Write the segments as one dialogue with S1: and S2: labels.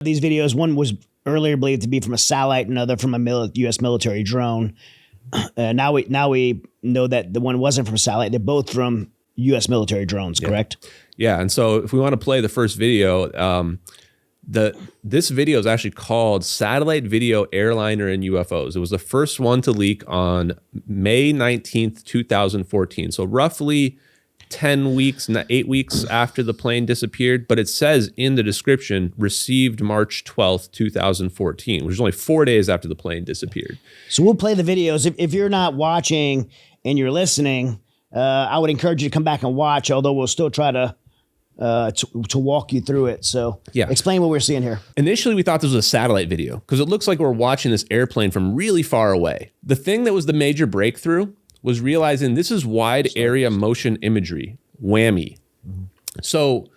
S1: These videos, one was earlier believed to be from a satellite, another from a U.S. military drone. Now we know that the one wasn't from a satellite. They're both from U.S. military drones, correct?
S2: Yeah, and so if we want to play the first video, this video is actually called Satellite Video Airliner and UFOs. It was the first one to leak on May 19th, 2014. So roughly 10 weeks, 8 weeks after the plane disappeared, but it says in the description, received March 12th, 2014, which is only 4 days after the plane disappeared.
S1: So we'll play the videos. If you're not watching and you're listening, I would encourage you to come back and watch, although we'll still try to walk you through it. So explain what we're seeing here.
S2: Initially, we thought this was a satellite video because it looks like we're watching this airplane from really far away. The thing that was the major breakthrough was realizing this is wide area motion imagery, WHAMI. So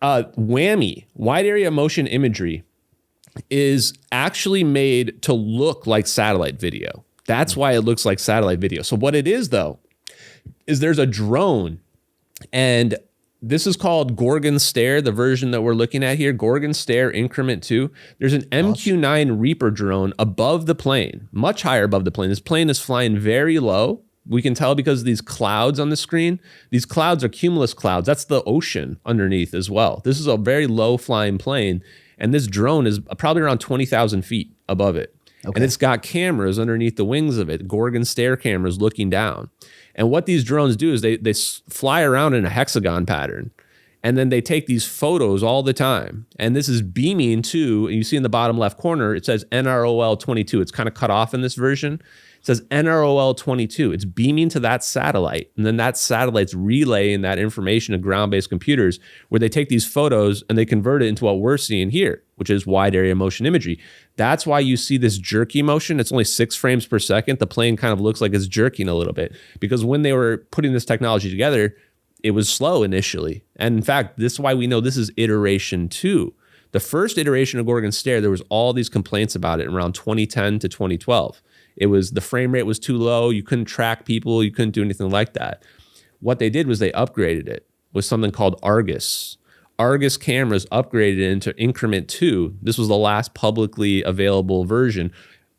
S2: WHAMI, wide area motion imagery, is actually made to look like satellite video. That's why it looks like satellite video. So what it is, though, is there's a drone, and this is called Gorgon Stare, the version that we're looking at here, Gorgon Stare Increment 2. There's an MQ-9 Reaper drone above the plane, much higher above the plane. This plane is flying very low. We can tell because of these clouds on the screen. These clouds are cumulus clouds. That's the ocean underneath as well. This is a very low flying plane, and this drone is probably around 20,000 feet above it. Okay. And it's got cameras underneath the wings of it, Gorgon Stare cameras looking down. And what these drones do is they fly around in a hexagon pattern, and then they take these photos all the time. And this is beaming to, you see in the bottom left corner, it says NROL 22. It's kind of cut off in this version. It says NROL 22. It's beaming to that satellite, and then that satellite's relaying that information to ground-based computers where they take these photos and they convert it into what we're seeing here, which is wide area motion imagery. That's why you see this jerky motion. It's only 6 frames per second. The plane kind of looks like it's jerking a little bit because when they were putting this technology together, it was slow initially. And in fact, this is why we know this is iteration 2. The first iteration of Gorgon Stare, there was all these complaints about it around 2010 to 2012. It was the frame rate was too low. You couldn't track people. You couldn't do anything like that. What they did was they upgraded it with something called Argus. Argus cameras upgraded it into Increment 2. This was the last publicly available version,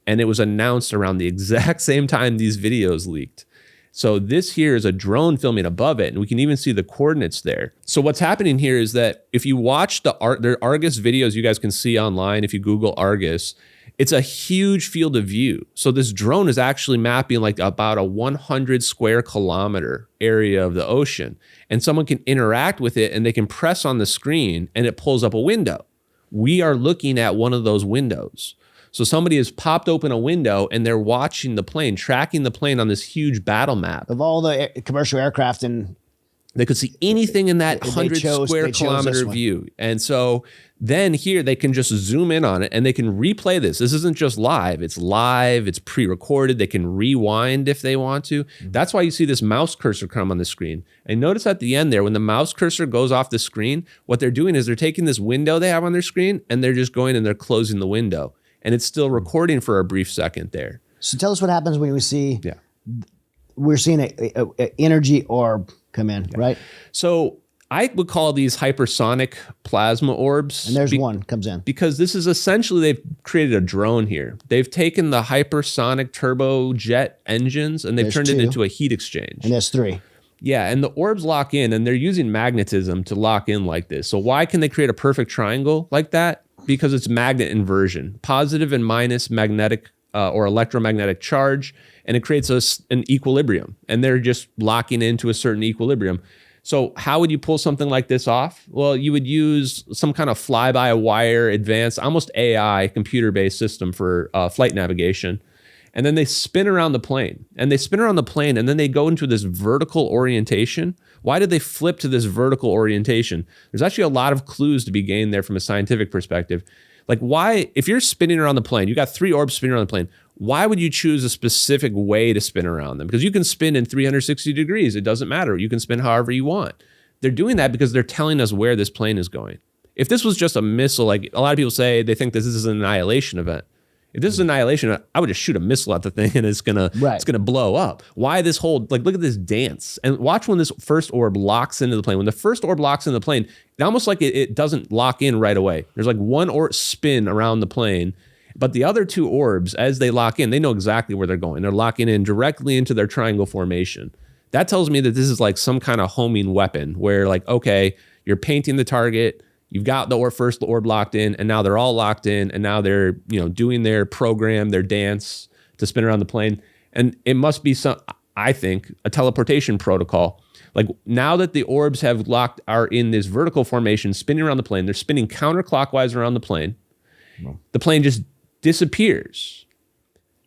S2: and it was announced around the exact same time these videos leaked. So this here is a drone filming above it, and we can even see the coordinates there. So what's happening here is that if you watch the Argus videos you guys can see online, if you Google Argus, it's a huge field of view. So this drone is actually mapping like about a 100 square kilometer area of the ocean. And someone can interact with it and they can press on the screen and it pulls up a window. We are looking at one of those windows. So somebody has popped open a window and they're watching the plane, tracking the plane on this huge battle map.
S1: Of all the commercial aircraft, and
S2: they could see anything in that 100 square kilometer view. And so then here they can just zoom in on it and they can replay this. This isn't just live. It's live. It's pre-recorded. They can rewind if they want to. That's why you see this mouse cursor come on the screen. And notice at the end there, when the mouse cursor goes off the screen, what they're doing is they're taking this window they have on their screen and they're just going and they're closing the window. And it's still recording for a brief second there.
S1: So tell us what happens when we see, we're seeing a energy orb come in, right?
S2: So I would call these hypersonic plasma orbs.
S1: And there's one comes in.
S2: Because this is essentially, they've created a drone here. They've taken the hypersonic turbojet engines and they've turned it into a heat exchange.
S1: And there's 3.
S2: Yeah, and the orbs lock in and they're using magnetism to lock in like this. So why can they create a perfect triangle like that? Because it's magnet inversion, positive and minus magnetic or electromagnetic charge, and it creates an equilibrium, and they're just locking into a certain equilibrium. So how would you pull something like this off? Well, you would use some kind of fly-by-wire advanced, almost AI computer-based system for flight navigation. And then they spin around the plane, and then they go into this vertical orientation. Why did they flip to this vertical orientation? There's actually a lot of clues to be gained there from a scientific perspective. Like why, if you're spinning around the plane, you got 3 orbs spinning around the plane, why would you choose a specific way to spin around them? Because you can spin in 360 degrees. It doesn't matter. You can spin however you want. They're doing that because they're telling us where this plane is going. If this was just a missile, like a lot of people say, they think this is an annihilation event. If this is annihilation, I would just shoot a missile at the thing and it's gonna blow up. Why this whole, like, look at this dance. And watch when this first orb locks into the plane. When the first orb locks into the plane, it's almost like it doesn't lock in right away. There's like one orb spin around the plane, but the other two orbs, as they lock in, they know exactly where they're going. They're locking in directly into their triangle formation. That tells me that this is like some kind of homing weapon where, like, okay, you're painting the target, you've got the first orb locked in, and now they're all locked in, and now they're, doing their program, their dance to spin around the plane. And it must be I think, a teleportation protocol. Like, now that the orbs are in this vertical formation, spinning around the plane, they're spinning counterclockwise around the plane. The plane just disappears.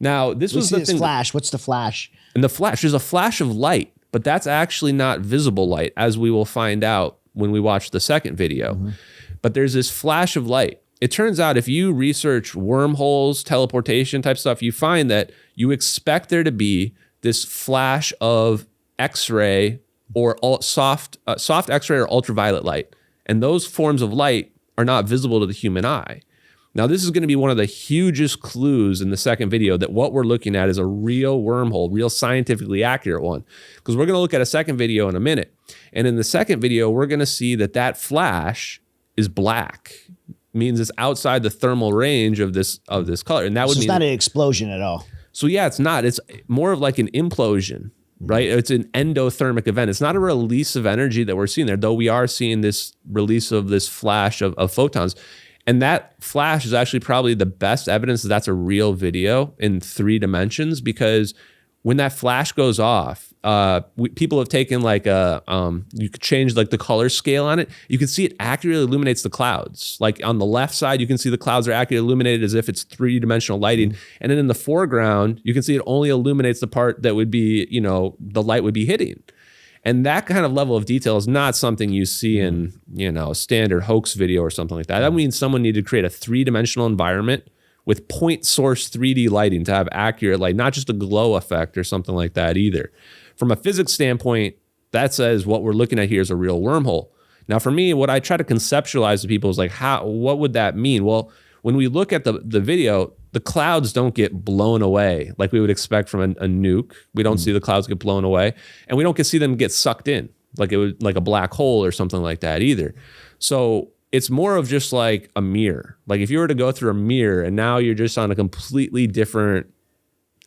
S2: Now, this was the thing.
S1: Flash. What's the flash?
S2: And the flash, there's a flash of light, but that's actually not visible light, as we will find out when we watch the second video. But there's this flash of light. It turns out if you research wormholes, teleportation type stuff, you find that you expect there to be this flash of X-ray or soft X-ray or ultraviolet light. And those forms of light are not visible to the human eye. Now, this is going to be one of the hugest clues in the second video that what we're looking at is a real wormhole, real scientifically accurate one. Because we're going to look at a second video in a minute. And in the second video, we're going to see that flash is black. Means it's outside the thermal range of this color. And that would mean
S1: it's not an explosion at all.
S2: So yeah, it's not. It's more of like an implosion, right? It's an endothermic event. It's not a release of energy that we're seeing there, though we are seeing this release of this flash of photons. And that flash is actually probably the best evidence that that's a real video in 3 dimensions, because when that flash goes off, people have taken like you could change like the color scale on it. You can see it accurately illuminates the clouds. Like on the left side, you can see the clouds are accurately illuminated as if it's 3-dimensional lighting. And then in the foreground, you can see it only illuminates the part that would be, the light would be hitting. And that kind of level of detail is not something you see in, a standard hoax video or something like that. That means someone needed to create a 3-dimensional environment with point source 3D lighting to have accurate light, not just a glow effect or something like that either. From a physics standpoint, that says what we're looking at here is a real wormhole. Now, for me, what I try to conceptualize to people is like, what would that mean? Well, when we look at the video, the clouds don't get blown away like we would expect from a nuke. We don't see the clouds get blown away, and we don't see them get sucked in like a black hole or something like that either. So it's more of just like a mirror. Like if you were to go through a mirror and now you're just on a completely different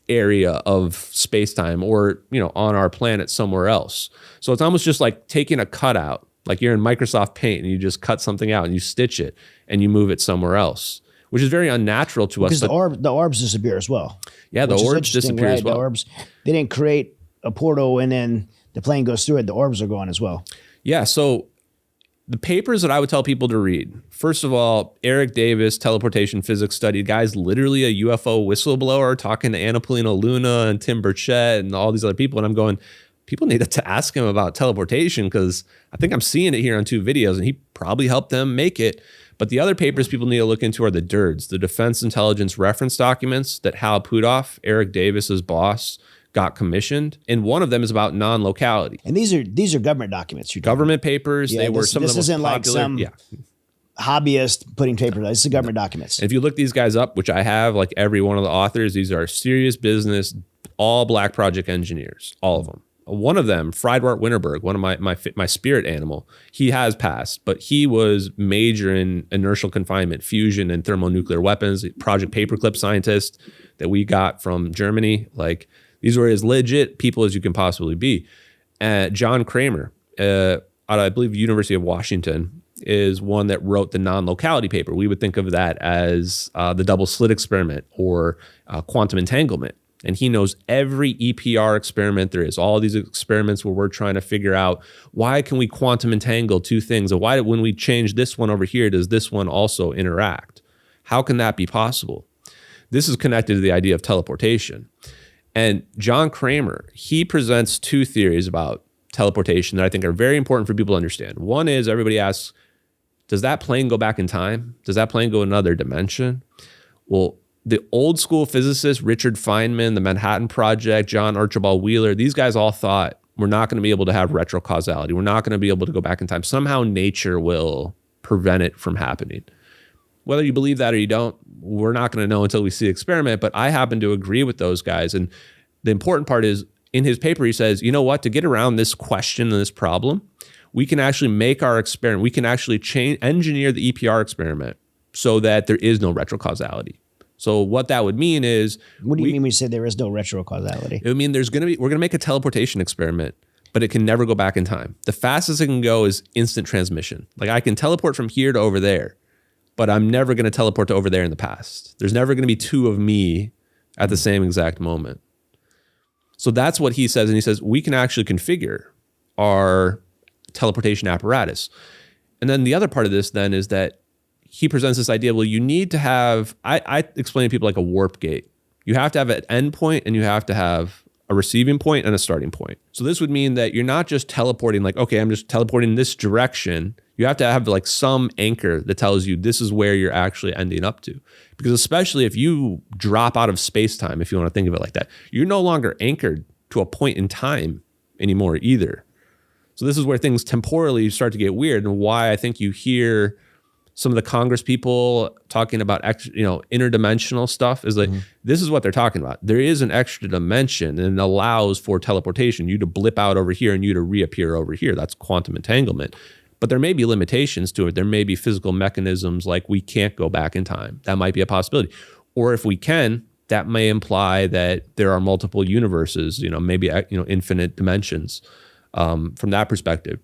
S2: area of space-time or, on our planet somewhere else. So it's almost just like taking a cutout, like you're in Microsoft Paint and you just cut something out and you stitch it and you move it somewhere else, which is very unnatural to us.
S1: Because the orbs disappear as well.
S2: Yeah, the orbs disappear as well.
S1: The orbs, they didn't create a portal and then the plane goes through it. The orbs are going as well.
S2: Yeah, so the papers that I would tell people to read, first of all, Eric Davis, teleportation physics study. The guy's literally a UFO whistleblower talking to Anna Polino Luna and Tim Burchett and all these other people. And I'm going, people need to ask him about teleportation because I think I'm seeing it here on 2 videos and he probably helped them make it. But the other papers people need to look into are the DIRDs, the Defense Intelligence Reference Documents that Hal Puthoff, Eric Davis's boss, got commissioned, and one of them is about non-locality.
S1: And these are government documents.
S2: Government papers. Yeah, they were some of the most popular.
S1: Like some hobbyist putting papers. This is government documents.
S2: And if you look these guys up, which I have, like every one of the authors, these are serious business, all black project engineers, all of them. One of them, Friedwart Winterberg, one of my spirit animal, he has passed, but he was major in inertial confinement, fusion, and thermonuclear weapons, Project Paperclip scientist that we got from Germany. Like, these were as legit people as you can possibly be. John Kramer, out of, I believe, University of Washington, is one that wrote the non-locality paper. We would think of that as the double slit experiment or quantum entanglement. And he knows every EPR experiment there is, all these experiments where we're trying to figure out why can we quantum entangle 2 things? And why, when we change this one over here, does this one also interact? How can that be possible? This is connected to the idea of teleportation. And John Kramer, he presents 2 theories about teleportation that I think are very important for people to understand. One is everybody asks, does that plane go back in time? Does that plane go another dimension? Well, the old school physicists, Richard Feynman, the Manhattan Project, John Archibald Wheeler, these guys all thought we're not going to be able to have retrocausality. We're not going to be able to go back in time. Somehow nature will prevent it from happening. Whether you believe that or you don't, we're not going to know until we see the experiment. But I happen to agree with those guys. And the important part is, in his paper, he says, you know what, to get around this question and this problem, we can actually make our experiment, we can actually engineer the EPR experiment so that there is no retrocausality. So what that would mean is...
S1: What do you mean when you say there is no retrocausality?
S2: It would mean we're going to make a teleportation experiment, but it can never go back in time. The fastest it can go is instant transmission. Like I can teleport from here to over there, but I'm never going to teleport to over there in the past. There's never going to be two of me at the same exact moment. So that's what he says. And he says, we can actually configure our teleportation apparatus. And then the other part of this then is that he presents this idea, well, you need to have, I explain to people like a warp gate. You have to have an endpoint and you have to have a receiving point and a starting point. So this would mean that you're not just teleporting like, okay, I'm just teleporting this direction. You have to have like some anchor that tells you this is where you're actually ending up to. Because especially if you drop out of space-time, if you want to think of it like that, you're no longer anchored to a point in time anymore either. So this is where things temporally start to get weird, and why I think you hear some of the Congress people talking about interdimensional stuff is like, this is what they're talking about. There is an extra dimension and it allows for teleportation, you to blip out over here and you to reappear over here. That's quantum entanglement. But there may be limitations to it. There may be physical mechanisms like we can't go back in time. That might be a possibility. Or if we can, that may imply that there are multiple universes, maybe infinite dimensions from that perspective.